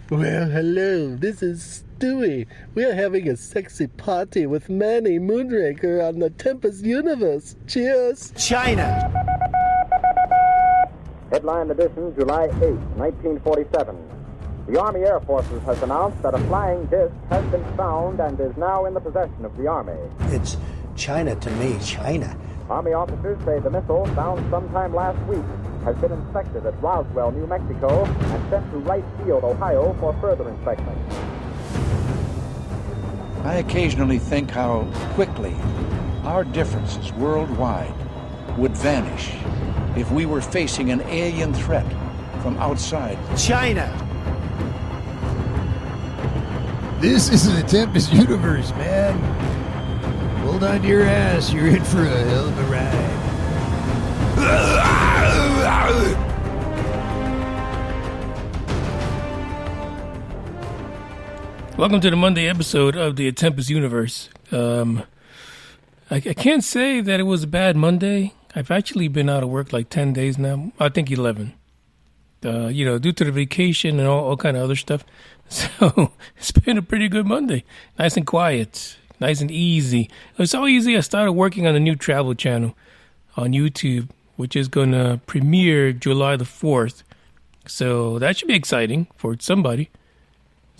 Well, hello, this is Stewie. We are having a sexy party with Manny Moonraker on the Tempest Universe. Cheers! China! Headline edition, July 8, 1947. The Army Air Forces has announced that a flying disc has been found and is now in the possession of the Army. It's China to me, China. Army officers say the missile, found sometime last week, has been inspected at Roswell, New Mexico, and sent to Wright Field, Ohio, for further inspection. I occasionally think how quickly our differences worldwide would vanish if we were facing an alien threat from outside. China! This is the Tempest Universe, man. Hold on to your ass. You're in for a hell of a ride. Welcome to the Monday episode of the Tempest Universe. I can't say that it was a bad Monday. I've actually been out of work like 10 days now. I think 11. Due to the vacation and all kind of other stuff. So it's been a pretty good Monday. Nice and quiet. Nice and easy. It was so easy I started working on a new travel channel on YouTube, which is going to premiere July the 4th. So that should be exciting for somebody.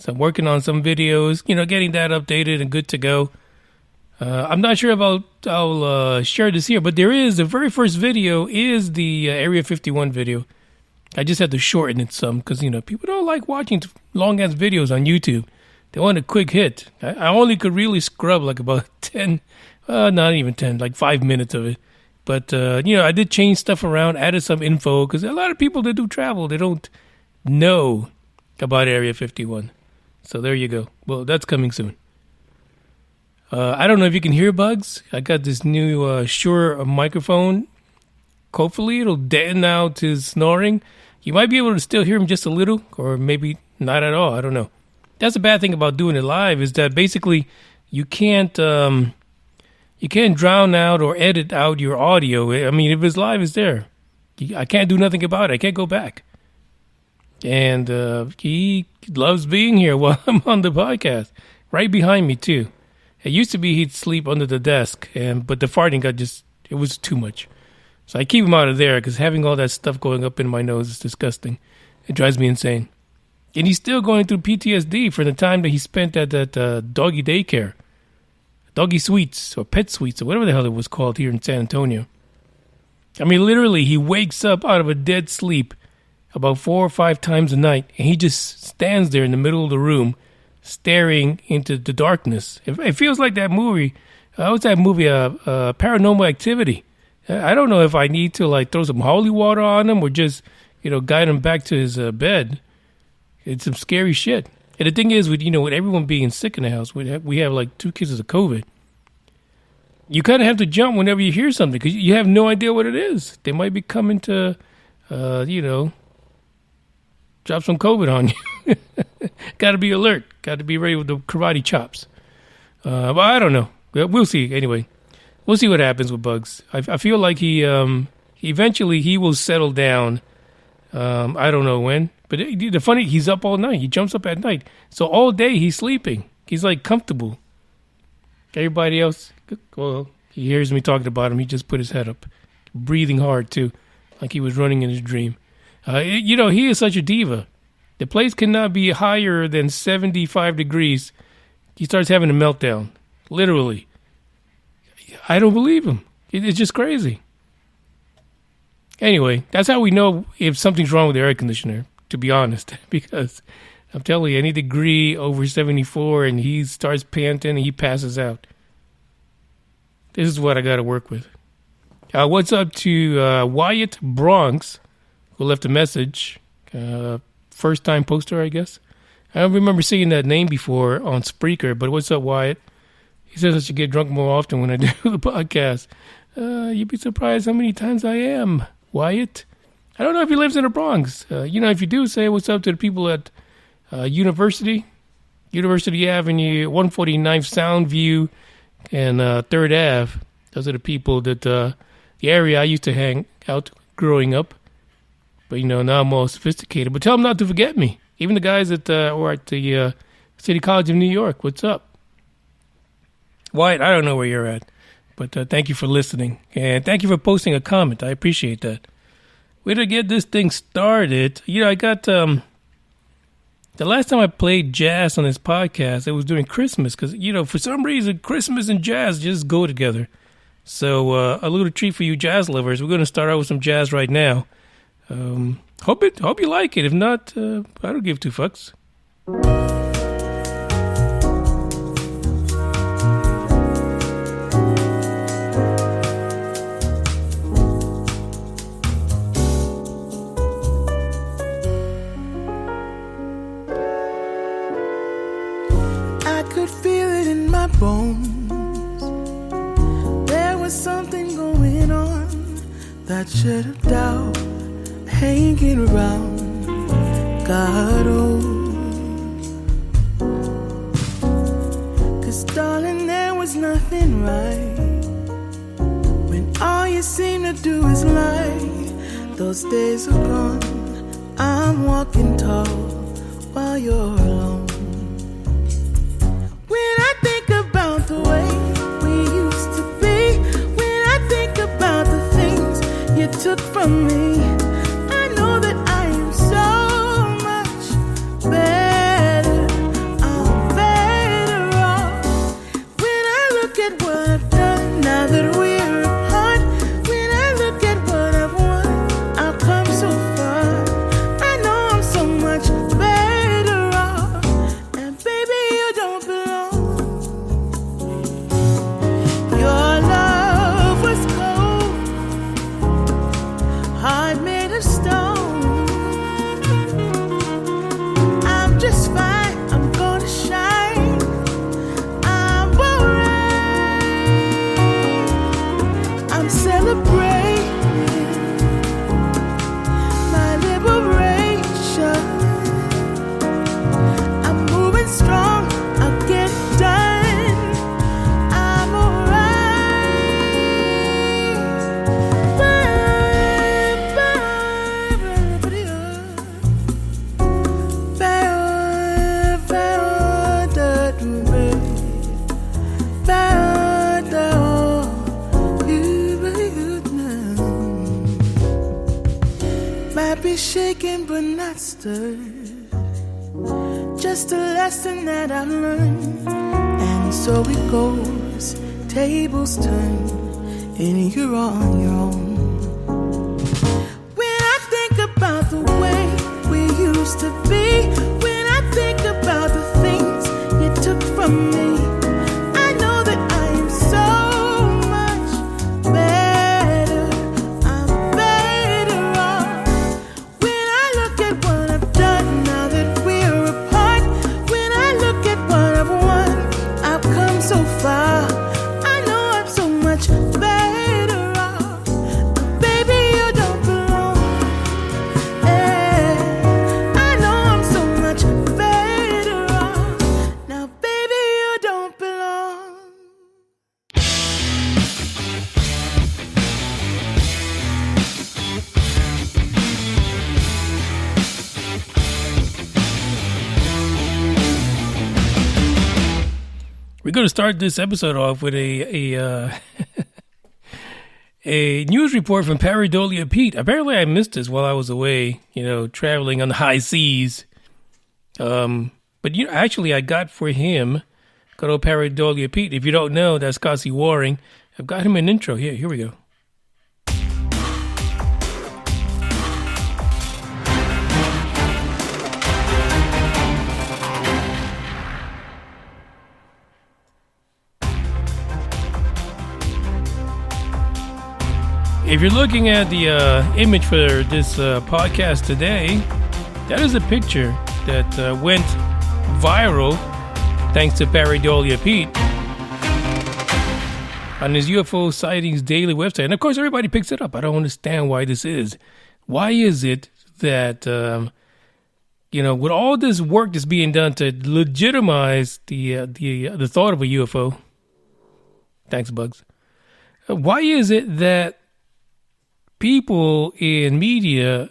So I'm working on some videos, getting that updated and good to go. I'm not sure if I'll share this here, but there is, the very first video is the Area 51 video. I just had to shorten it some because, people don't like watching long-ass videos on YouTube. They want a quick hit. I only could really scrub like about 10, not even 10, like 5 minutes of it. But, I did change stuff around, added some info because a lot of people that do travel, they don't know about Area 51. So there you go. Well, that's coming soon. I don't know if you can hear Bugs. I got this new Shure microphone. Hopefully it'll deaden out his snoring. You might be able to still hear him just a little, or maybe not at all. I don't know. That's the bad thing about doing it live is that basically you can't drown out or edit out your audio. I mean, if it's live, it's there. I can't do nothing about it. I can't go back. And he loves being here while I'm on the podcast. Right behind me, too. It used to be he'd sleep under the desk, but the farting it was too much. So I keep him out of there because having all that stuff going up in my nose is disgusting. It drives me insane. And he's still going through PTSD for the time that he spent at that doggy daycare. Doggy Suites or Pet Suites or whatever the hell it was called here in San Antonio. I mean, literally, he wakes up out of a dead sleep about 4 or 5 times a night, and he just stands there in the middle of the room staring into the darkness. It feels like that movie. What's that movie? Paranormal Activity. I don't know if I need to throw some holy water on him or just, guide him back to his bed. It's some scary shit. And the thing is, with everyone being sick in the house, we have like 2 cases of COVID. You kind of have to jump whenever you hear something because you have no idea what it is. They might be coming to, drop some COVID on you. Got to be alert. Got to be ready with the karate chops. But I don't know. We'll see. Anyway, we'll see what happens with Bugs. I feel like he eventually he will settle down. I don't know when. But the funny, he's up all night. He jumps up at night. So all day he's sleeping. He's like comfortable. Everybody else, well, he hears me talking about him. He just put his head up, breathing hard too, like he was running in his dream. He is such a diva. The place cannot be higher than 75 degrees. He starts having a meltdown, literally. I don't believe him. It's just crazy. Anyway, that's how we know if something's wrong with the air conditioner, to be honest, because I'm telling you, any degree over 74 and he starts panting and he passes out. This is what I got to work with. What's up to Wyatt Bronx, who left a message, first-time poster, I guess. I don't remember seeing that name before on Spreaker, but what's up, Wyatt? He says I should get drunk more often when I do the podcast. You'd be surprised how many times I am, Wyatt. I don't know if he lives in the Bronx. If you do, say what's up to the people at University Avenue, 149th Soundview, and 3rd Ave. Those are the people that the area I used to hang out growing up. But, now I'm more sophisticated. But tell them not to forget me. Even the guys at the City College of New York. What's up? Wyatt, I don't know where you're at. But thank you for listening. And thank you for posting a comment. I appreciate that. Way to get this thing started. I got... the last time I played jazz on this podcast, it was during Christmas. Because, for some reason, Christmas and jazz just go together. So a little treat for you jazz lovers. We're going to start out with some jazz right now. Hope you like it. If not, I don't give two fucks. I could feel it in my bones. There was something going on that should have doubt hanging around. God, oh, 'cause darling, there was nothing right when all you seem to do is lie. Those days are gone. I'm walking tall while you're alone. When I think about the way we used to be, when I think about the things you took from me, I know that I am so much better. I'm better off. When I look at what I've done now that we're apart, when I look at what I've won, I've come so far. I know I'm so much better off. And baby, you don't belong. Your love was cold, heart made of stone. I'm just fine, I'm gonna shine. I'm alright. I'm celebrating my liberation. I'm moving strong, I'll get it done. I'm might be shaken but not stirred. Just a lesson that I've learned. And so it goes, tables turn, and you're on your own. When I think about the way we used to be, when I think about the things you took from me, I know that I am so much better. I'm better off. When I look at what I've done now that we're apart, when I look at what I've won, I've come so far. I know I'm so much better off. Baby, you don't belong. I know I'm so much better off. Now, baby, you don't belong. We're going to start this episode off with a news report from Pareidolia Pete. Apparently, I missed this while I was away, traveling on the high seas. But actually, I got for him, good old Pareidolia Pete. If you don't know, that's Cassie Waring. I've got him an intro. Here we go. If you're looking at the image for this podcast today, that is a picture that went viral thanks to Pareidolia Pete on his UFO Sightings Daily website. And of course, everybody picks it up. I don't understand why this is. Why is it that, with all this work that's being done to legitimize the thought of a UFO, thanks, Bugs. Why is it that people in media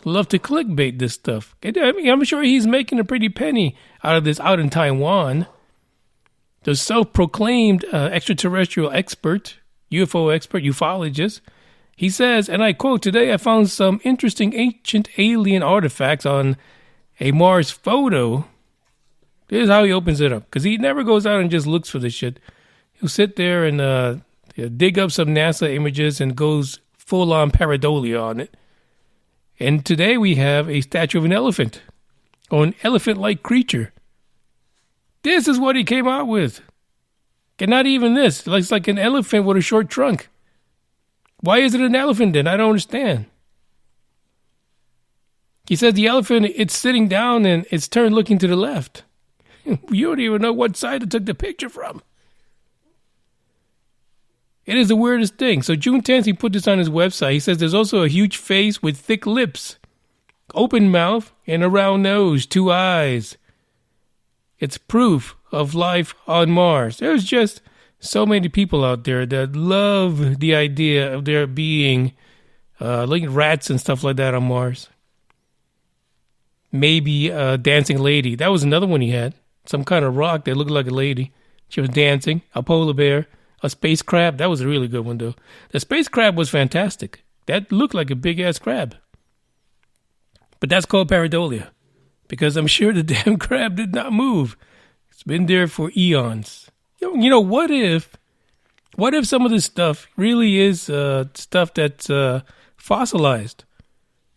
love to clickbait this stuff. I mean, I'm sure he's making a pretty penny out of this out in Taiwan. The self-proclaimed extraterrestrial expert, UFO expert, ufologist, he says, and I quote, "Today I found some interesting ancient alien artifacts on a Mars photo." This is how he opens it up, because he never goes out and just looks for this shit. He'll sit there and dig up some NASA images and goes full-on pareidolia on it. And today we have a statue of an elephant, or an elephant-like creature. This is what he came out with. And not even this. It looks like an elephant with a short trunk. Why is it an elephant then? I don't understand. He says the elephant, it's sitting down and it's turned looking to the left. You don't even know what side it took the picture from. It is the weirdest thing. So June 10th, he put this on his website. He says there's also a huge face with thick lips, open mouth, and a round nose, 2 eyes. It's proof of life on Mars. There's just so many people out there that love the idea of there being like rats and stuff like that on Mars. Maybe a dancing lady. That was another one he had. Some kind of rock that looked like a lady. She was dancing. A polar bear. A space crab. That was a really good one, though. The space crab was fantastic. That looked like a big-ass crab. But that's called pareidolia. Because I'm sure the damn crab did not move. It's been there for eons. You know, what if some of this stuff really is stuff that's fossilized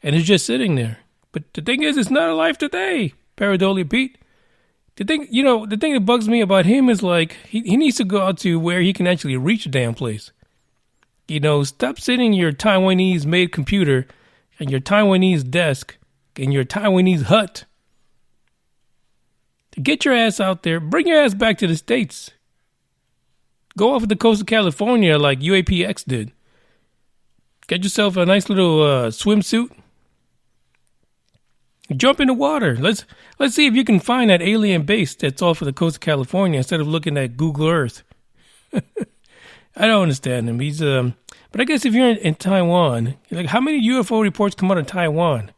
and it's just sitting there? But the thing is, it's not alive today, pareidolia Pete. The thing that bugs me about him is like he needs to go out to where he can actually reach the damn place. You know, stop sitting in your Taiwanese-made computer and your Taiwanese desk and your Taiwanese hut. Get your ass out there. Bring your ass back to the States. Go off the coast of California like UAPX did. Get yourself a nice little swimsuit. Jump in the water. Let's see if you can find that alien base that's off of the coast of California instead of looking at Google Earth. I don't understand him. He's but I guess if you're in Taiwan, like how many UFO reports come out of Taiwan?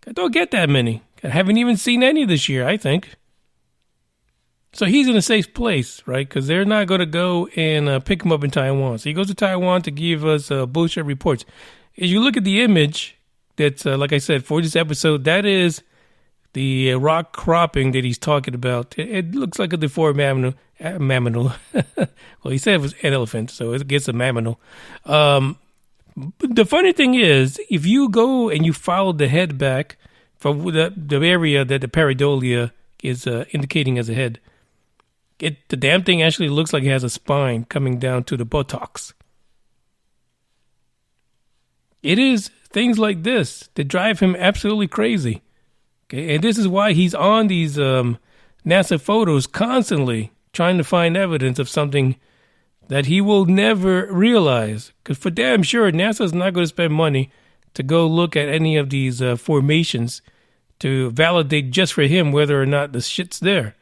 I don't get that many. I haven't even seen any this year, I think. So he's in a safe place, right? Because they're not going to go and pick him up in Taiwan. So he goes to Taiwan to give us bullshit reports. As you look at the image that's, like I said, for this episode, that is the rock cropping that he's talking about. It looks like a deformed mammal. Well, he said it was an elephant, so it gets a mammal. The funny thing is, if you go and you follow the head back from the area that the pareidolia is indicating as a head, the damn thing actually looks like it has a spine coming down to the buttocks. It is things like this that drive him absolutely crazy. Okay, and this is why he's on these NASA photos constantly trying to find evidence of something that he will never realize. Because for damn sure, NASA's not going to spend money to go look at any of these formations to validate just for him whether or not the shit's there.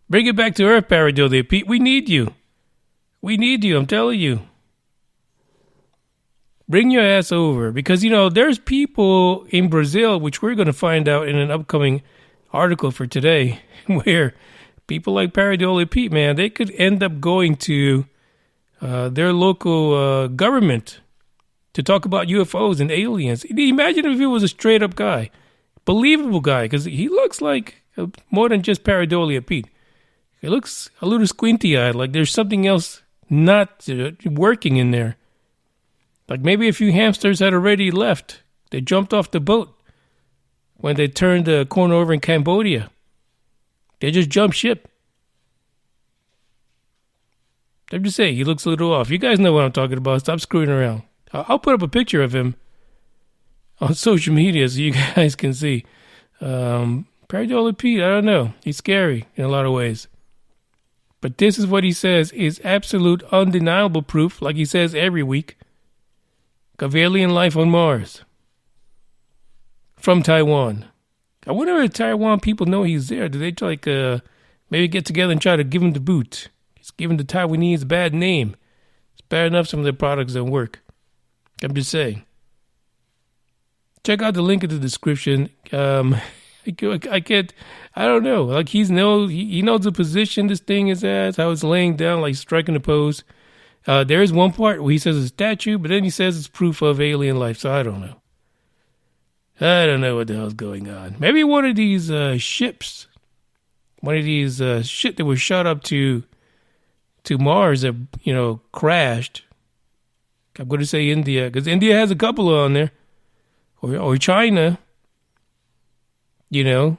Bring it back to Earth, pareidolia Pete. We need you. We need you, I'm telling you. Bring your ass over. Because, you know, there's people in Brazil, which we're going to find out in an upcoming article for today, where people like pareidolia Pete, man, they could end up going to their local government to talk about UFOs and aliens. Imagine if he was a straight-up guy, believable guy, because he looks like more than just pareidolia Pete. He looks a little squinty-eyed, like there's something else not working in there. Like maybe a few hamsters had already left. They jumped off the boat when they turned the corner over in Cambodia. They just jumped ship. I'm just saying, he looks a little off. You guys know what I'm talking about. Stop screwing around. I'll put up a picture of him on social media so you guys can see. Pareidolia Pete, I don't know. He's scary in a lot of ways. But this is what he says is absolute undeniable proof, like he says every week, of alien life on Mars. From Taiwan. I wonder if Taiwan people know he's there. Do they like maybe get together and try to give him the boot? He's giving the Taiwanese a bad name. It's bad enough some of their products don't work. I'm just saying. Check out the link in the description. I can't, I don't know. Like he knows the position this thing is at, how it's laying down, like striking a pose. There is one part where he says a statue, but then he says it's proof of alien life. So I don't know. I don't know what the hell's going on. Maybe one of these ships, one of these shit that was shot up to Mars that, crashed. I'm going to say India, because India has a couple on there. Or China. Maybe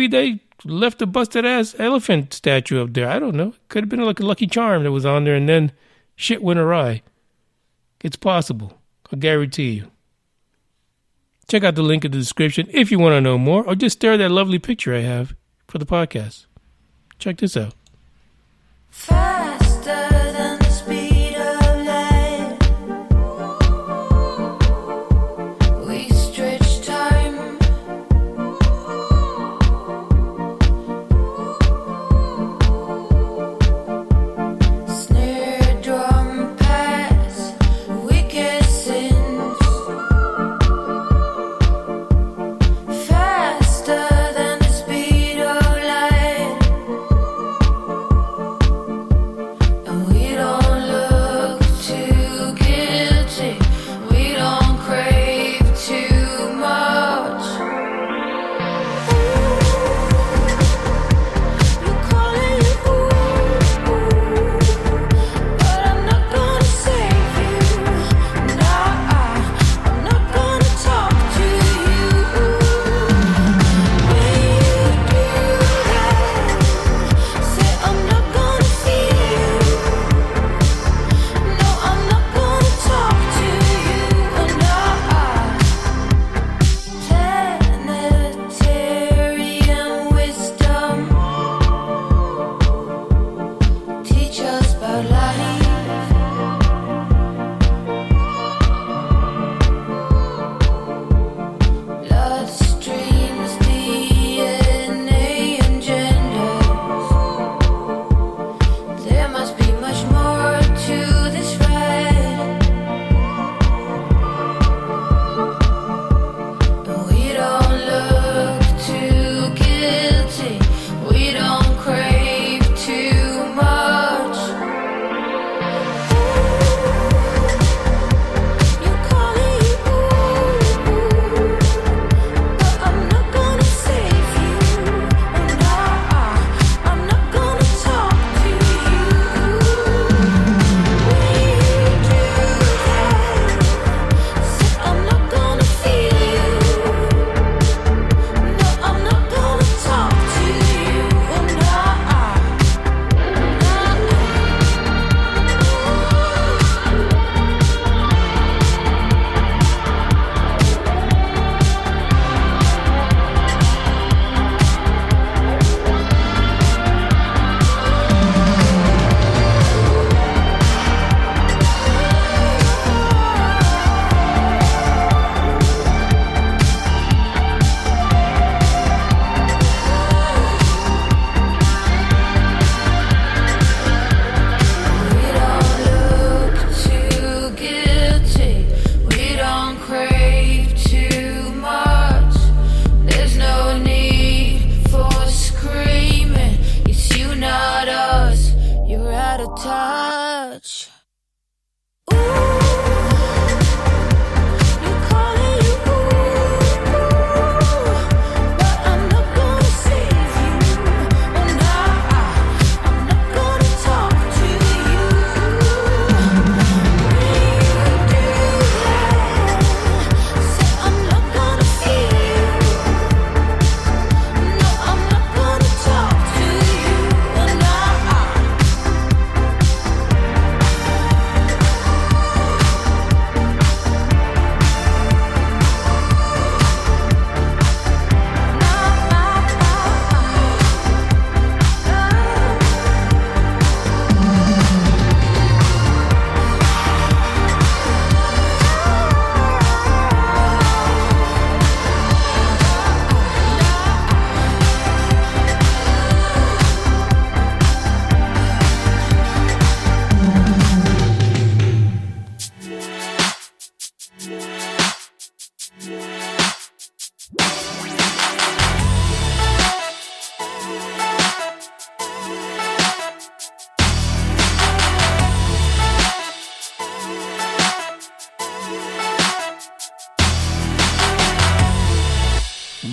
they left a busted ass elephant statue up there. I don't know. Could have been like a Lucky Charm that was on there and then shit went awry. It's possible. I guarantee you. Check out the link in the description if you want to know more, or just stare at that lovely picture I have for the podcast. Check this out. Faster than the speed of light, we stretch time. Snare drum pass, wicked sins. Faster than the speed of light.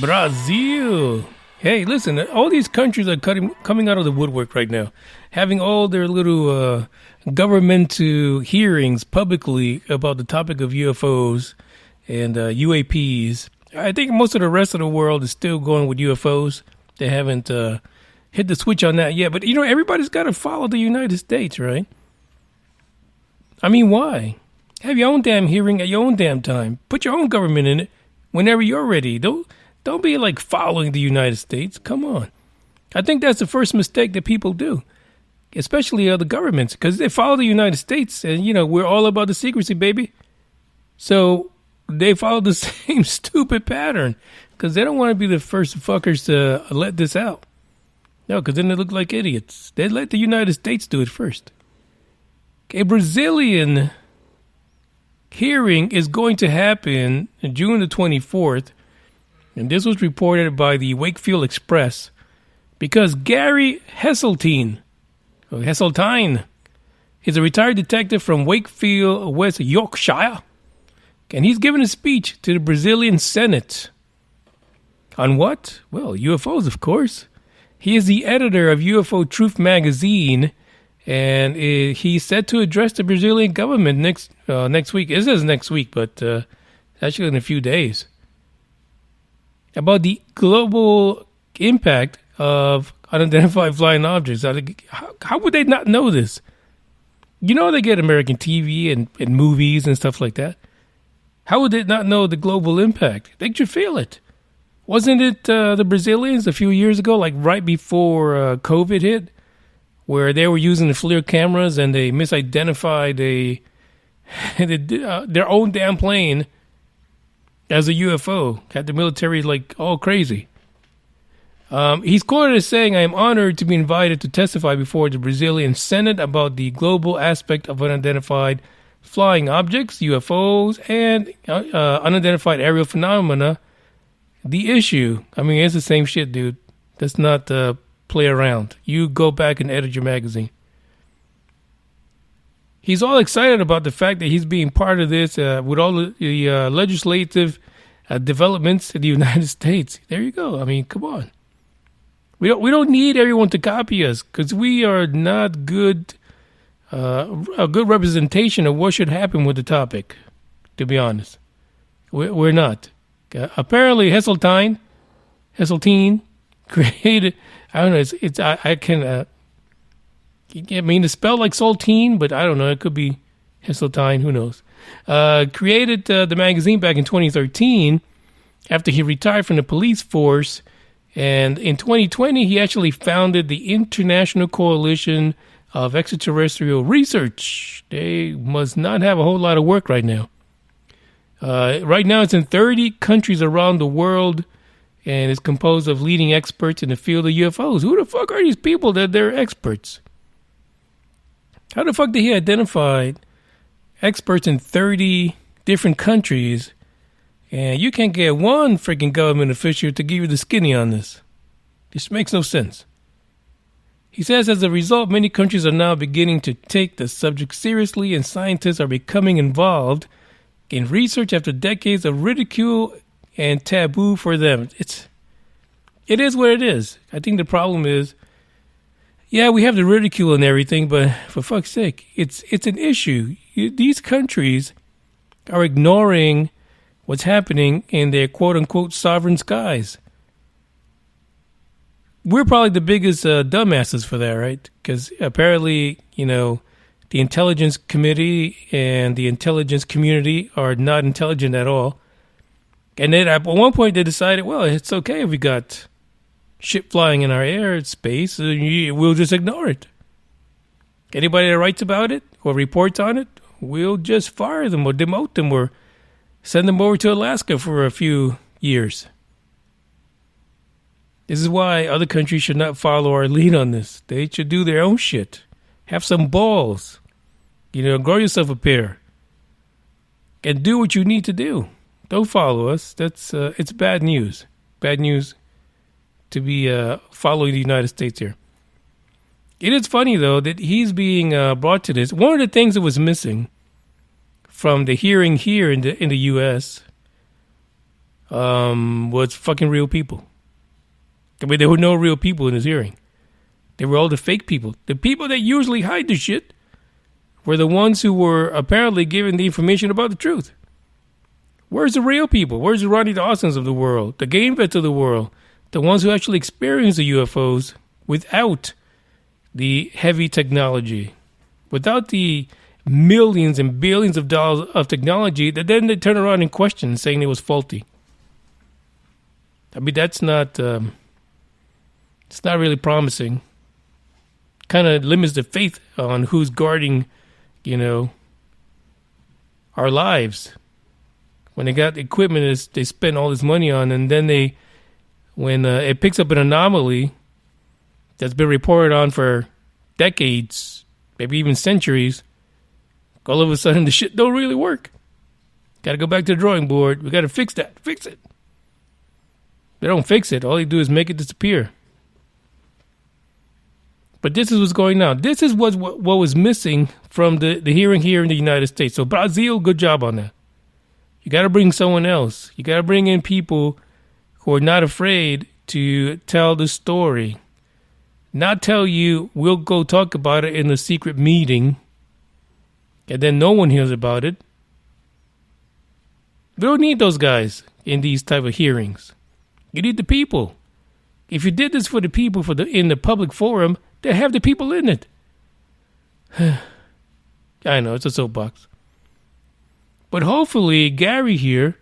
Brazil. Hey, listen, all these countries are coming out of the woodwork right now, having all their little government hearings publicly about the topic of UFOs and UAPs. I think most of the rest of the world is still going with UFOs. They haven't hit the switch on that yet. But, everybody's got to follow the United States, right? I mean, why? Have your own damn hearing at your own damn time. Put your own government in it whenever you're ready. Don't be like following the United States. Come on. I think that's the first mistake that people do, especially other governments, because they follow the United States and, we're all about the secrecy, baby. So they follow the same stupid pattern because they don't want to be the first fuckers to let this out. No, because then they look like idiots. They let the United States do it first. A Brazilian hearing is going to happen on June the 24th. And this was reported by the Wakefield Express because Gary Heseltine is a retired detective from Wakefield, West Yorkshire. And he's giving a speech to the Brazilian Senate. On what? Well, UFOs, of course. He is the editor of UFO Truth magazine, and he's set to address the Brazilian government next week. It says next week, but actually in a few days. About the global impact of unidentified flying objects. How would they not know this? They get American TV and movies and stuff like that. How would they not know the global impact? They should feel it. Wasn't it the Brazilians a few years ago, like right before COVID hit, where they were using the FLIR cameras and they misidentified their own damn plane as a UFO, had the military like all crazy. He's quoted as saying, "I am honored to be invited to testify before the Brazilian Senate about the global aspect of unidentified flying objects, UFOs, and unidentified aerial phenomena. The issue," I mean, it's the same shit, dude. Let's not play around. You go back and edit your magazine. He's all excited about the fact that he's being part of this with all the legislative developments in the United States. There you go. I mean, come on. We don't need everyone to copy us because we are not a good representation of what should happen with the topic. To be honest, we're not. Apparently, Heseltine created. I don't know. I can. I mean, it's spelled like saltine, but I don't know. It could be Heseltine. Who knows? Created the magazine back in 2013 after he retired from the police force. And in 2020, he actually founded the International Coalition of Extraterrestrial Research. They must not have a whole lot of work right now. Right now, it's in 30 countries around the world, and it's composed of leading experts in the field of UFOs. Who the fuck are these people that they're experts? How the fuck did he identify experts in 30 different countries, and you can't get one freaking government official to give you the skinny on this? This makes no sense. He says, as a result, many countries are now beginning to take the subject seriously, and scientists are becoming involved in research after decades of ridicule and taboo for them. It is what it is. I think the problem is, yeah, we have the ridicule and everything, but for fuck's sake, it's an issue. These countries are ignoring what's happening in their quote-unquote sovereign skies. We're probably the biggest dumbasses for that, right? Because apparently, the intelligence committee and the intelligence community are not intelligent at all. And then at one point they decided, well, it's okay if we got shit flying in our air space, we'll just ignore it. Anybody that writes about it or reports on it, we'll just fire them or demote them or send them over to Alaska for a few years. This is why other countries should not follow our lead on this. They should do their own shit. Have some balls. Grow yourself a pair. And do what you need to do. Don't follow us. It's bad news. Bad news to be following the United States here. It is funny, though, that he's being brought to this. One of the things that was missing from the hearing here in the U.S., was fucking real people. I mean, there were no real people in his hearing. They were all the fake people. The people that usually hide the shit were the ones who were apparently giving the information about the truth. Where's the real people? Where's the Ronnie Dawsons of the world? The game vets of the world? The ones who actually experience the UFOs without the heavy technology, without the millions and billions of dollars of technology that then they turn around and question, saying it was faulty. I mean, that's not, it's not really promising. Kind of limits the faith on who's guarding, our lives. When they got the equipment they spend all this money on, and then when it picks up an anomaly that's been reported on for decades, maybe even centuries, all of a sudden the shit don't really work. Got to go back to the drawing board. We got to fix that. Fix it. They don't fix it. All they do is make it disappear. But this is what's going on. This is what was missing from the hearing here in the United States. So Brazil, good job on that. You got to bring someone else. You got to bring in people who are not afraid to tell the story. Not tell you, we'll go talk about it in a secret meeting, and then no one hears about it. We don't need those guys in these type of hearings. You need the people. If you did this for the people in the public forum, then have the people in it. I know, it's a soapbox. But hopefully, Gary here,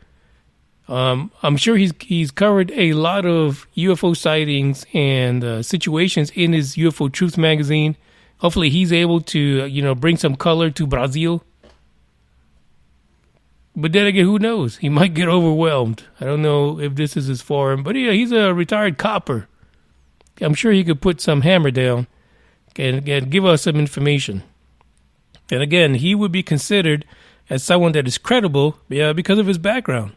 I'm sure he's covered a lot of UFO sightings and situations in his UFO Truth magazine. Hopefully, he's able to, bring some color to Brazil. But then again, who knows? He might get overwhelmed. I don't know if this is his forum. But yeah, he's a retired copper. I'm sure he could put some hammer down and give us some information. And again, he would be considered as someone that is credible because of his background.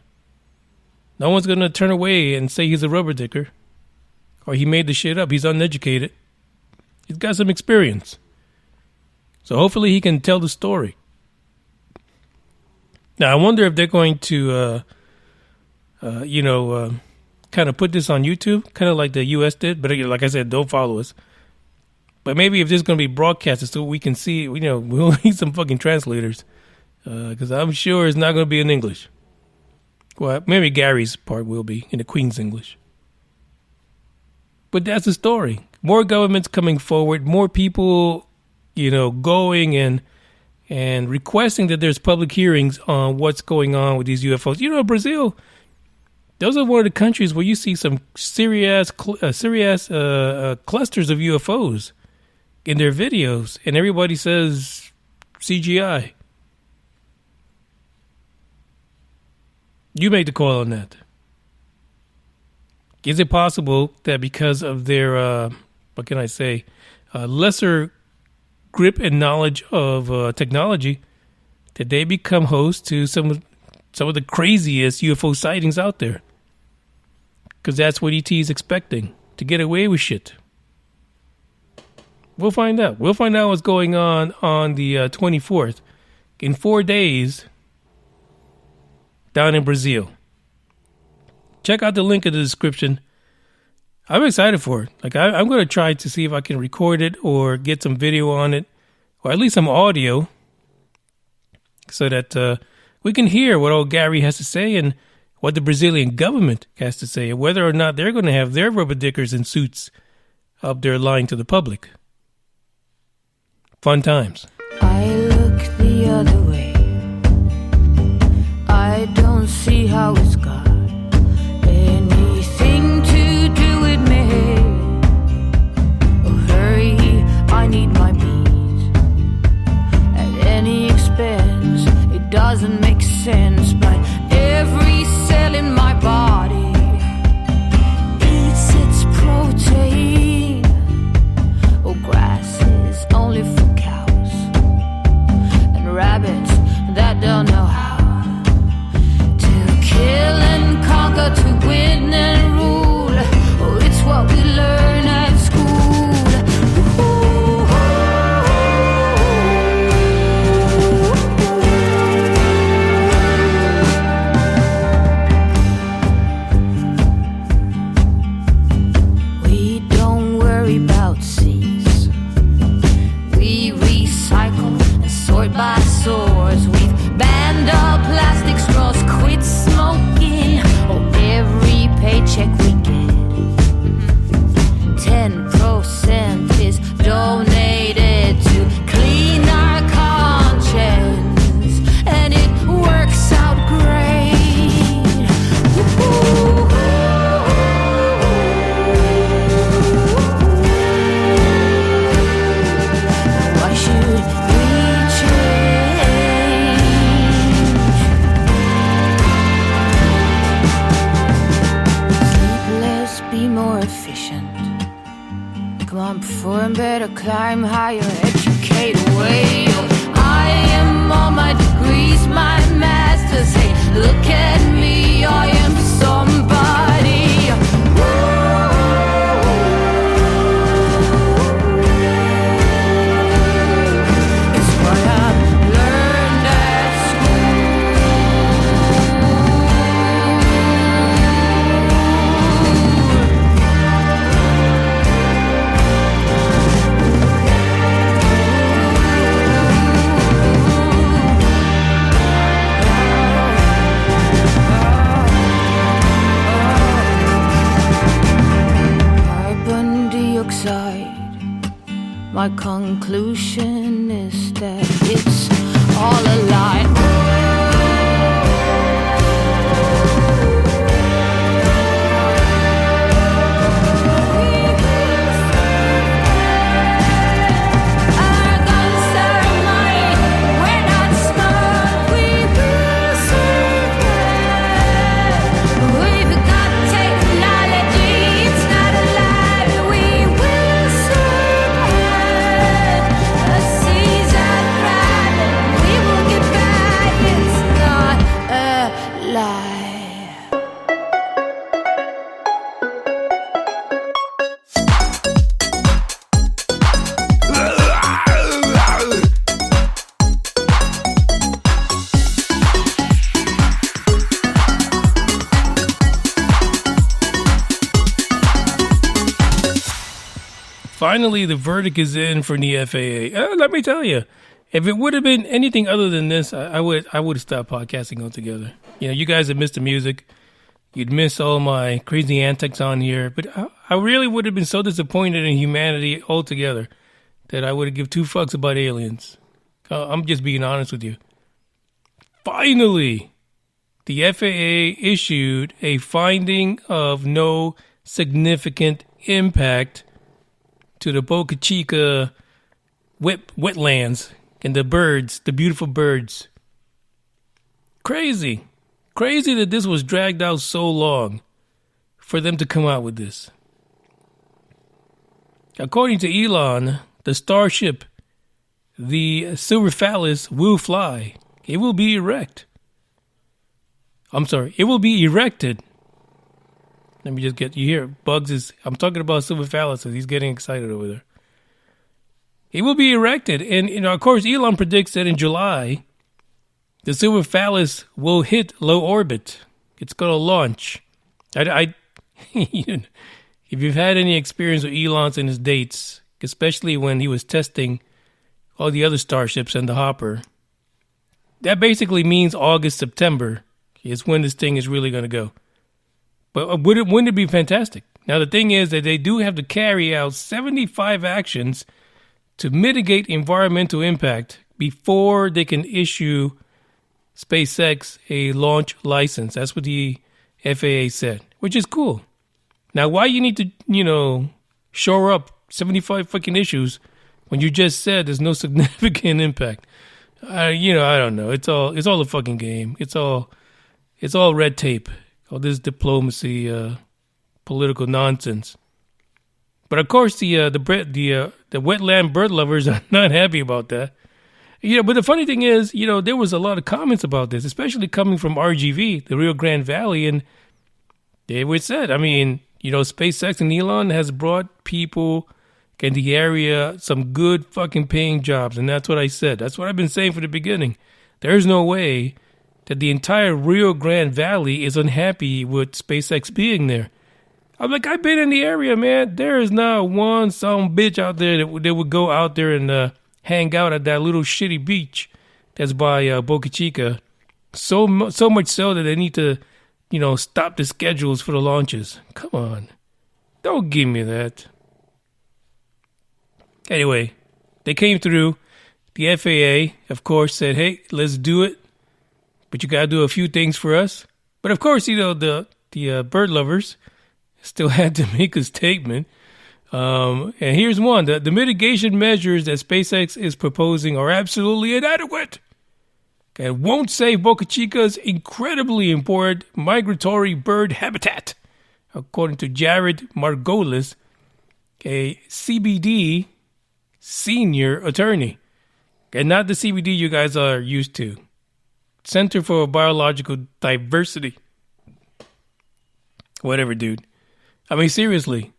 No one's going to turn away and say he's a rubber dicker or he made the shit up. He's uneducated. He's got some experience. So hopefully he can tell the story. Now, I wonder if they're going to, kind of put this on YouTube, kind of like the U.S. did. But like I said, don't follow us. But maybe if this is going to be broadcasted so we can see, we'll need some fucking translators. Because I'm sure it's not going to be in English. Well, maybe Gary's part will be in the Queen's English. But that's the story. More governments coming forward, more people, going and requesting that there's public hearings on what's going on with these UFOs. Brazil, those are one of the countries where you see some serious clusters of UFOs in their videos, and everybody says CGI. You make the call on that. Is it possible that because of their, lesser grip and knowledge of technology, that they become host to some of the craziest UFO sightings out there? Because that's what ET is expecting, to get away with shit. We'll find out. We'll find out what's going on the 24th. In 4 days, down in Brazil. Check out the link in the description. I'm excited for it. I'm going to try to see if I can record it or get some video on it, or at least some audio, so that we can hear what old Gary has to say and what the Brazilian government has to say, and whether or not they're going to have their rubber dickers in suits up there lying to the public. Fun times. I look the other way. I don't see how it's got anything to do with me. Oh, hurry, I need my beat. At any expense, it doesn't make sense, but every cell in my body eats its protein. Oh, grass is only for cows and rabbits that don't know how to kill an more efficient. Come on, perform better, climb higher, educate away. I am all my degrees, my masters. Hey, look at me, I am somebody. It's what I've learned at carbon dioxide. My conclusion is that it's all a lie. Our guns are money, we're not smart. We will survive. We've got technology, it's not a lie. We will survive. The seas are thriving, we will get by. It's not a lie. Finally, the verdict is in for the FAA. Let me tell you, if it would have been anything other than this, I would have stopped podcasting altogether. You know, you guys have missed the music. You'd miss all my crazy antics on here. But I really would have been so disappointed in humanity altogether that I would have given two fucks about aliens. I'm just being honest with you. Finally, the FAA issued a finding of no significant impact to the Boca Chica wetlands and the birds, the beautiful birds. Crazy that this was dragged out so long for them to come out with this. According to Elon, the Starship, the silver phallus will fly. It will be erect. It will be erected. Let me just get you here. I'm talking about silver phallus, so he's getting excited over there. It will be erected. And, of course, Elon predicts that in July, the silver phallus will hit low orbit. It's going to launch. If you've had any experience with Elon's and his dates, especially when he was testing all the other starships and the hopper, that basically means August, September is when this thing is really going to go. But wouldn't it be fantastic? Now, the thing is that they do have to carry out 75 actions to mitigate environmental impact before they can issue SpaceX a launch license. That's what the FAA said, which is cool. Now, why you need to, shore up 75 fucking issues when you just said there's no significant impact? I don't know. It's all a fucking game. It's all red tape. All this diplomacy, political nonsense. But of course, the wetland bird lovers are not happy about that. But the funny thing is, there was a lot of comments about this, especially coming from RGV, the Rio Grande Valley, and they would said, SpaceX and Elon has brought people in the area some good fucking paying jobs, and that's what I said. That's what I've been saying from the beginning. There's no way that the entire Rio Grande Valley is unhappy with SpaceX being there. I'm like, I've been in the area, man. There is not one some bitch out there that would go out there and hang out at that little shitty beach that's by Boca Chica. So much so that they need to, stop the schedules for the launches. Come on. Don't give me that. Anyway, they came through. The FAA, of course, said, hey, let's do it. But you got to do a few things for us. But of course, the bird lovers still had to make a statement. And here's one. The mitigation measures that SpaceX is proposing are absolutely inadequate. It won't save Boca Chica's incredibly important migratory bird habitat. according to Jared Margolis, a CBD senior attorney. And not the CBD you guys are used to. Center for Biological Diversity. Whatever, dude. I mean, seriously.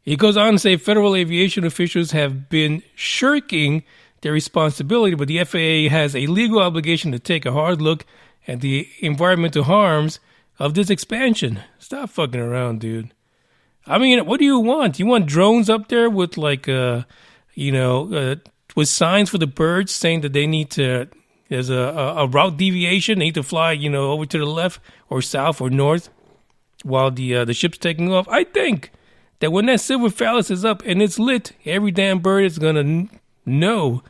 He goes on to say federal aviation officials have been shirking their responsibility, but the FAA has a legal obligation to take a hard look at the environmental harms of this expansion. Stop fucking around, dude. I mean, what do you want? You want drones up there with with signs for the birds saying that they need to, there's a route deviation, they need to fly, over to the left or south or north while the ship's taking off? I think that when that silver phallus is up and it's lit, every damn bird is going to know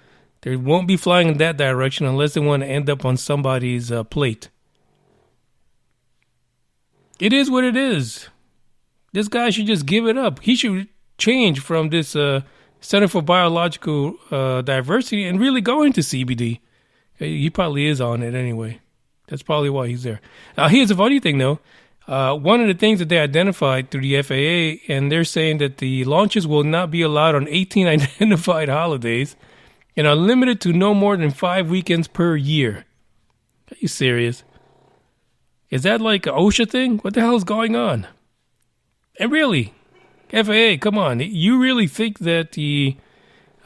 they won't be flying in that direction unless they want to end up on somebody's plate. It is what it is. This guy should just give it up. He should change from this Center for Biological Diversity and really go into CBD. He probably is on it anyway. That's probably why he's there. Now, here's a funny thing, though. One of the things that they identified through the FAA, and they're saying that the launches will not be allowed on 18 identified holidays and are limited to no more than 5 weekends per year. Are you serious? Is that like an OSHA thing? What the hell is going on? And really, FAA, come on. You really think that the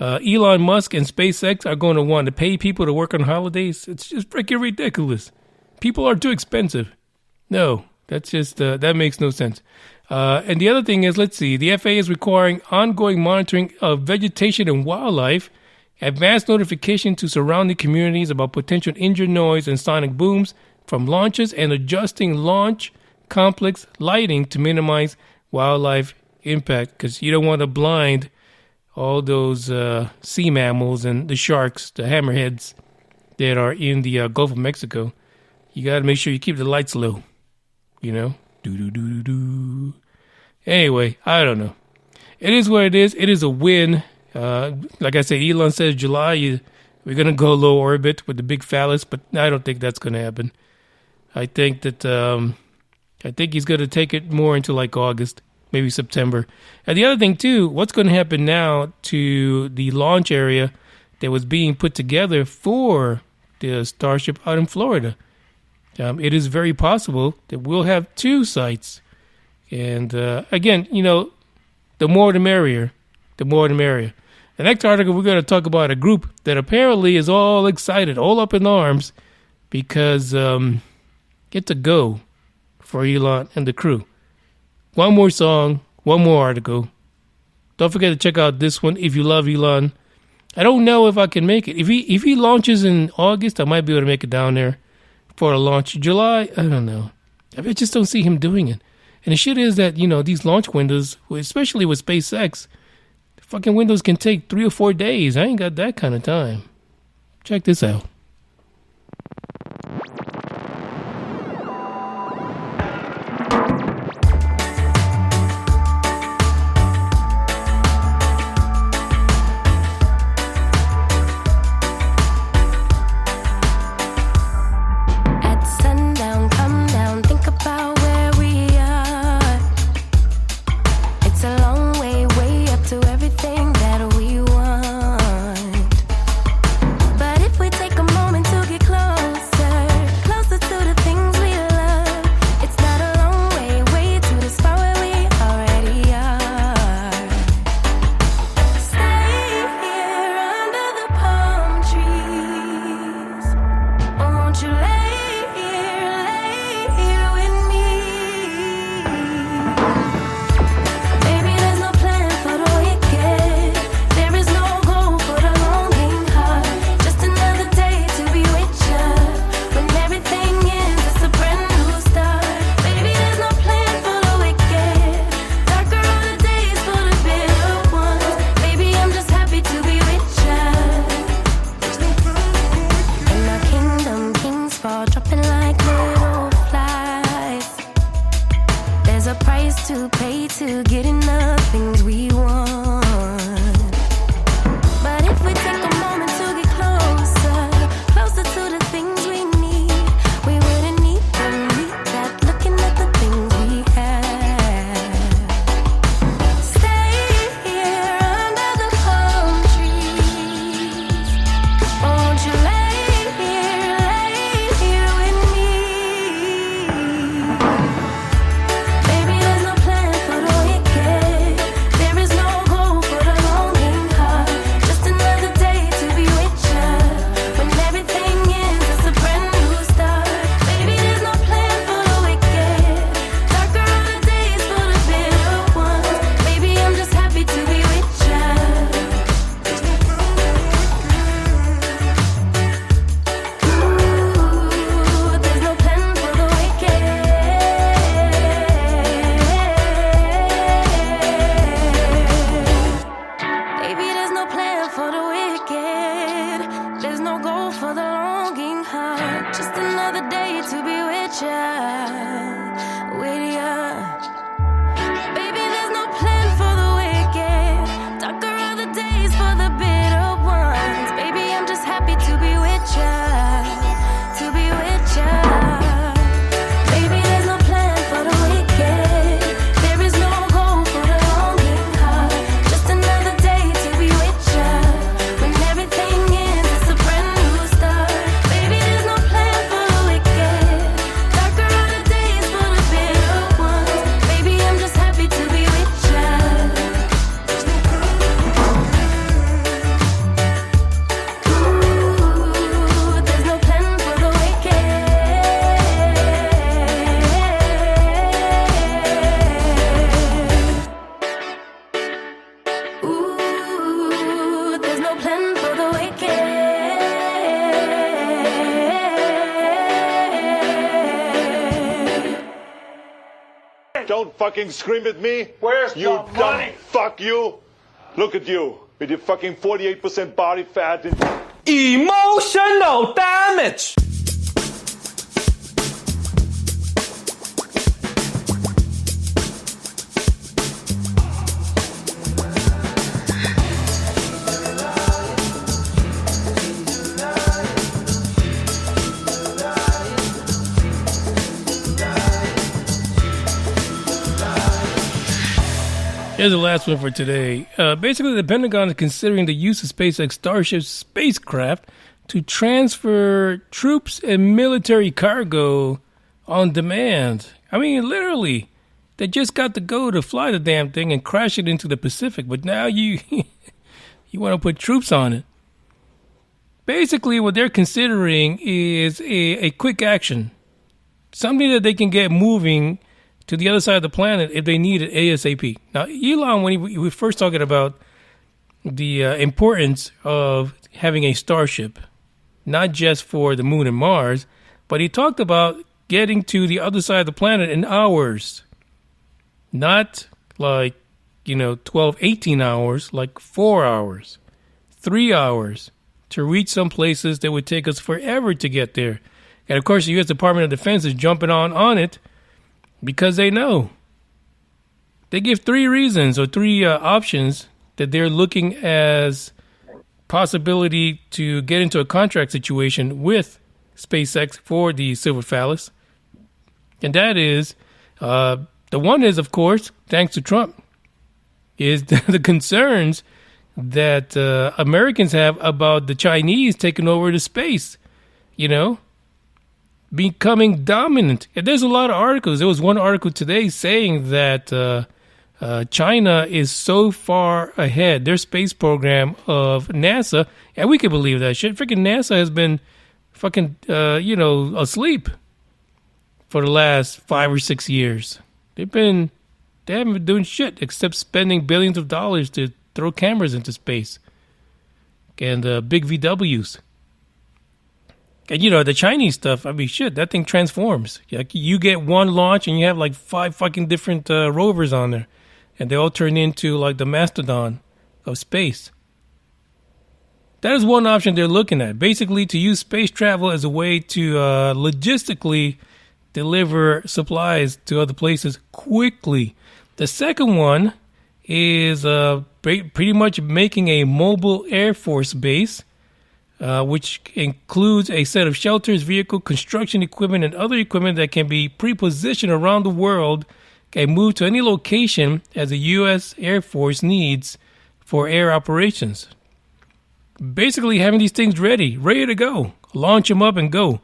Elon Musk and SpaceX are going to want to pay people to work on holidays? It's just freaking ridiculous. People are too expensive. No, that's just, that makes no sense. And the other thing is, let's see, the FAA is requiring ongoing monitoring of vegetation and wildlife, advanced notification to surrounding communities about potential engine noise and sonic booms from launches, and adjusting launch complex lighting to minimize wildlife impact, because you don't want to blind all those sea mammals and the sharks, the hammerheads that are in the Gulf of Mexico. You got to make sure you keep the lights low, Do. Anyway, I don't know. It is what it is. It is a win. Like I said, Elon says July, we're going to go low orbit with the big phallus, but I don't think that's going to happen. I think that he's going to take it more into like August, maybe September. And the other thing too, what's going to happen now to the launch area that was being put together for the Starship out in Florida? It is very possible that we'll have 2 sites. And again, the more the merrier. The more the merrier. The next article, we're going to talk about a group that apparently is all excited, all up in arms, because it's a go for Elon and the crew. One more song, one more article. Don't forget to check out this one if you love Elon. I don't know if I can make it. If he launches in August, I might be able to make it down there for a launch. July, I don't know. I just don't see him doing it. And the shit is that, these launch windows, especially with SpaceX, fucking windows can take 3 or 4 days. I ain't got that kind of time. Check this out. Don't fucking scream at me. Where's you the money? dumb fuck you. Look at you with your fucking 48% body fat and Emotional damage. Here's the last one for today. Basically, the Pentagon is considering the use of SpaceX Starship spacecraft to transfer troops and military cargo on demand. I mean, literally, they just got to go to fly the damn thing and crash it into the Pacific, but now you you want to put troops on it. Basically, what they're considering is a quick action, something that they can get moving to the other side of the planet if they need it ASAP. Now, Elon, when he was first talking about the importance of having a Starship, not just for the moon and Mars, but he talked about getting to the other side of the planet in hours. Not like, 12, 18 hours, like 4 hours, 3 hours to reach some places that would take us forever to get there. And of course, the U.S. Department of Defense is jumping on it, because they know. They give three reasons or three options that they're looking as possibility to get into a contract situation with SpaceX for the Silver Phallus. And that is, the one is, of course, thanks to Trump, is the concerns that Americans have about the Chinese taking over the space, becoming dominant. And there's a lot of articles. There was one article today saying that China is so far ahead, their space program of NASA, and we can believe that shit. Freaking NASA has been fucking, asleep for the last 5 or 6 years. They haven't been doing shit except spending billions of dollars to throw cameras into space and big VWs. And, the Chinese stuff, I mean, shit, that thing transforms. Like, you get one launch and you have like 5 fucking different rovers on there. And they all turn into like the mastodon of space. That is one option they're looking at. Basically, to use space travel as a way to logistically deliver supplies to other places quickly. The second one is pretty much making a mobile Air Force base, which includes a set of shelters, vehicle, construction equipment, and other equipment that can be pre-positioned around the world and moved to any location as the U.S. Air Force needs for air operations. Basically having these things ready to go. Launch them up and go.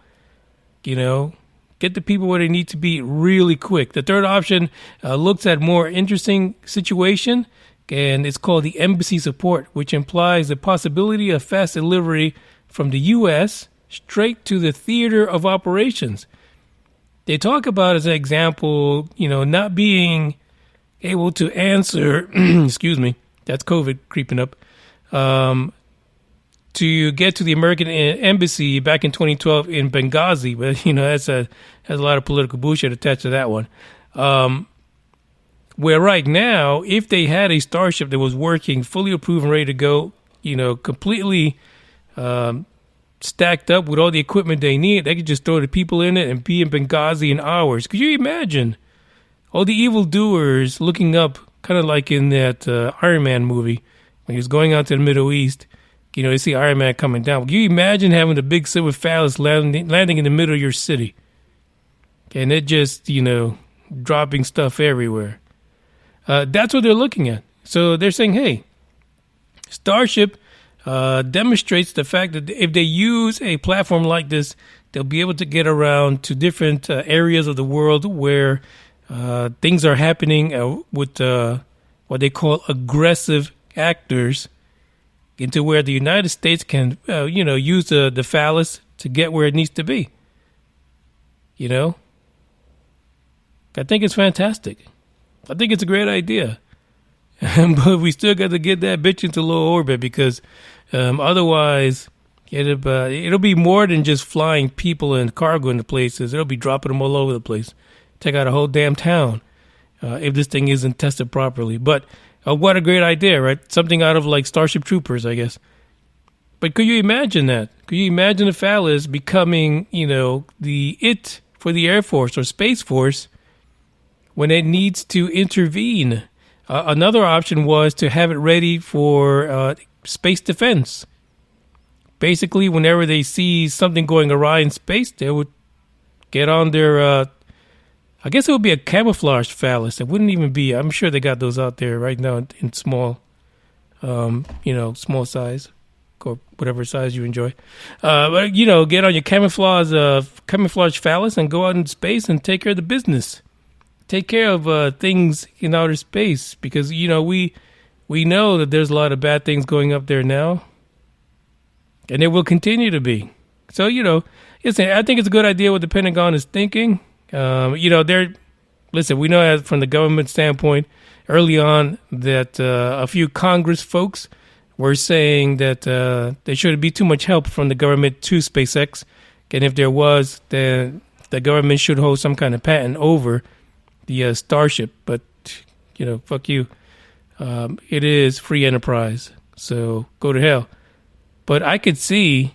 Get the people where they need to be really quick. The third option looks at a more interesting situation, and it's called the embassy support, which implies the possibility of fast delivery from the U.S. straight to the theater of operations. They talk about, as an example, not being able to answer, excuse me, that's COVID creeping up, to get to the American embassy back in 2012 in Benghazi. But, has a lot of political bullshit attached to that one. Where right now, if they had a Starship that was working, fully approved and ready to go, completely stacked up with all the equipment they need, they could just throw the people in it and be in Benghazi in hours. Could you imagine all the evildoers looking up, kind of like in that Iron Man movie, when he was going out to the Middle East, they see Iron Man coming down. Can you imagine having the big Silver Phallus landing in the middle of your city? And it just, dropping stuff everywhere. That's what they're looking at. So they're saying, hey, Starship demonstrates the fact that if they use a platform like this, they'll be able to get around to different areas of the world where things are happening with what they call aggressive actors, into where the United States can, use the phallus to get where it needs to be. I think it's fantastic. I think it's a great idea. But we still got to get that bitch into low orbit, because otherwise it'll be more than just flying people and cargo into places. It'll be dropping them all over the place. Take out a whole damn town. if this thing isn't tested properly. But what a great idea, right? Something out of like Starship Troopers, I guess. But could you imagine that? Could you imagine the phallus becoming, the it for the Air Force or Space Force when it needs to intervene? Another option was to have it ready for space defense. Basically, whenever they see something going awry in space, they would get on their, I guess it would be a camouflaged phallus. It wouldn't even be, I'm sure they got those out there right now in small, small size or whatever size you enjoy. But, get on your camouflage phallus and go out in space and take care of the business. Take care of things in outer space because, we know that there's a lot of bad things going up there now. And there will continue to be. So, listen, I think it's a good idea what the Pentagon is thinking. We know from the government standpoint early on that a few Congress folks were saying that there shouldn't be too much help from the government to SpaceX. And if there was, then the government should hold some kind of patent over the Starship. But, fuck you. It is free enterprise. So go to hell. But I could see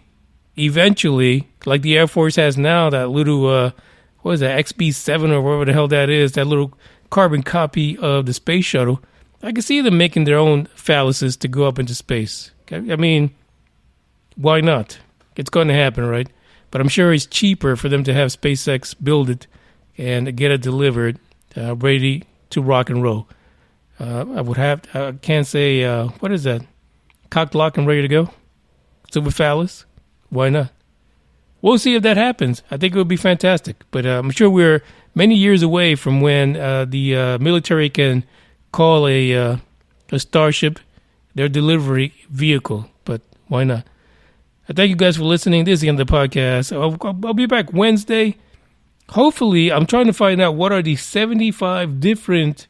eventually, like the Air Force has now, that little, XB-7 or whatever the hell that is, that little carbon copy of the space shuttle. I could see them making their own phalluses to go up into space. I mean, why not? It's going to happen, right? But I'm sure it's cheaper for them to have SpaceX build it and get it delivered, ready to rock and roll. I can't say, what is that? Cocked, locked, and ready to go? Super phallus? Why not? We'll see if that happens. I think it would be fantastic. But I'm sure we're many years away from when the military can call a Starship their delivery vehicle. But why not? I thank you guys for listening. This is the end of the podcast. I'll be back Wednesday. Hopefully, I'm trying to find out what are the 75 different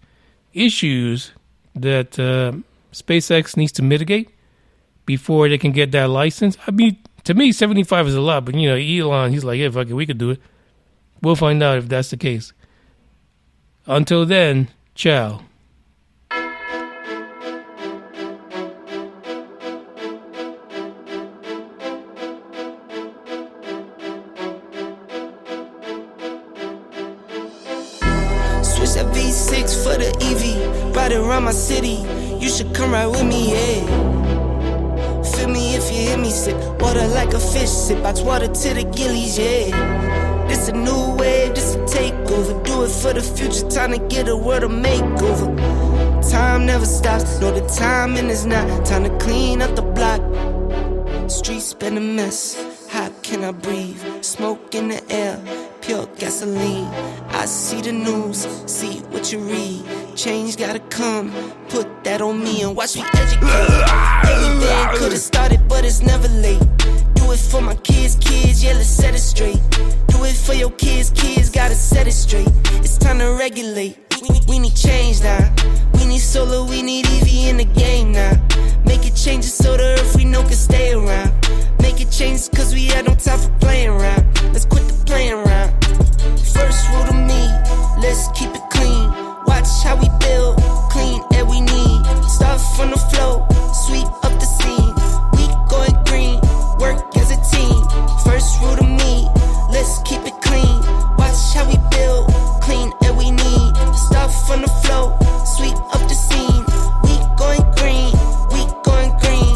issues that SpaceX needs to mitigate before they can get that license. I mean, to me, 75 is a lot, but, Elon, he's like, yeah, fuck it, we could do it. We'll find out if that's the case. Until then, ciao. Switch that V6 for the EV, ride it around my city. You should come ride with me, yeah. Feel me if you hear me sip water like a fish, sip box water to the gillies, yeah. This a new wave, this a takeover. Do it for the future, time to get a world a makeover. Time never stops, no the timing is not. Time to clean up the block. Streets been a mess, how can I breathe? Smoke in the air, pure gasoline. I see the news, see what you read. Change gotta come, put that on me and watch me educate. Every day could've started, but it's never late. Do it for my kids, yeah, let's set it straight. Do it for your kids, gotta set it straight. It's time to regulate, we need change now. We need solar, we need EV in the game now. Make it changes so the earth we know can stay around. Make it change cause we had no time for playing around. Let's quit the playing around. First rule to me, let's keep it clean. Watch how we build, clean air we need. Start from the flow, sweep up the scene. We going green, work as a team. First rule to me, let's keep it clean. Watch how we build, clean air we need. Start from the flow, sweep up the scene. We going green, we going green.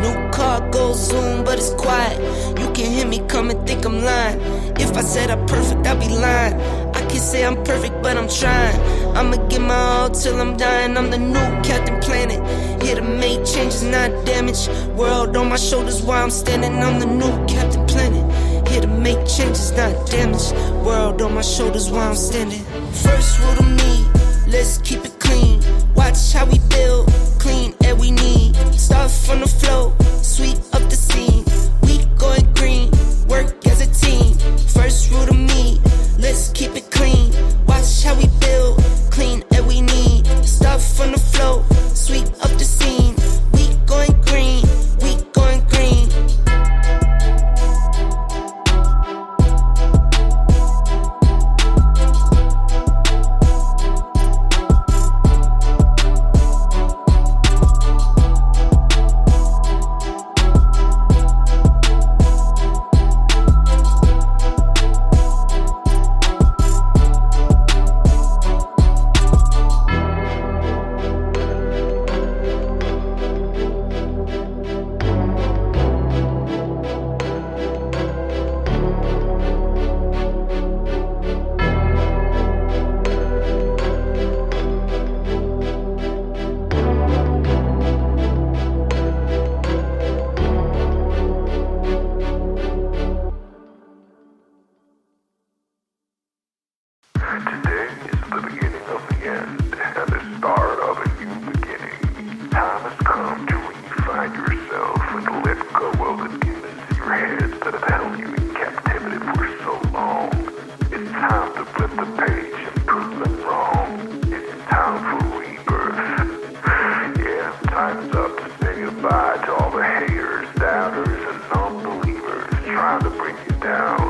New car goes zoom, but it's quiet. You can hear me come and think I'm lying. If I said I'm perfect, I'd be lying. I can say I'm perfect, but I'm trying. I'ma give my all till I'm dying. I'm the new Captain Planet, here to make changes, not damage. World on my shoulders while I'm standing. I'm the new Captain Planet, here to make changes, not damage. World on my shoulders while I'm standing. First rule to me, let's keep it clean. Watch how we build, clean air we need. Start from the flow, sweep up the scene. We going green, work as a team. First rule to me, let's keep it clean. Watch how we build, clean air we need. Start from the flow, sweep up the scene. We going green, we going green. the end and the start of a new beginning. Time has come to refine yourself and let go of the demons in your head that have held you in captivity for so long. It's time to flip the page and prove them wrong. It's time for rebirth. Yeah, time's up to say goodbye to all the haters, doubters, and non-believers trying to bring you down.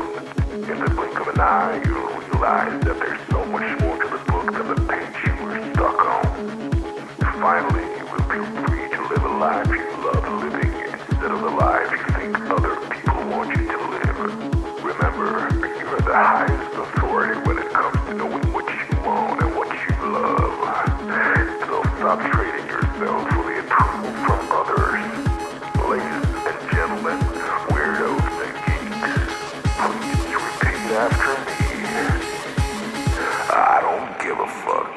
In the blink of an eye, you'll realize that there's so much more to the book than the page you were stuck on. Finally, you will be free to live a life you love living instead of the life you think other people want you to live. Remember, you are the highest authority when it comes to knowing what you want and what you love. So stop trading yourself for the approval from others. Ladies and gentlemen, weirdos and geeks, please repeat after me. I don't give a fuck.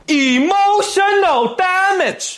Emotional damage.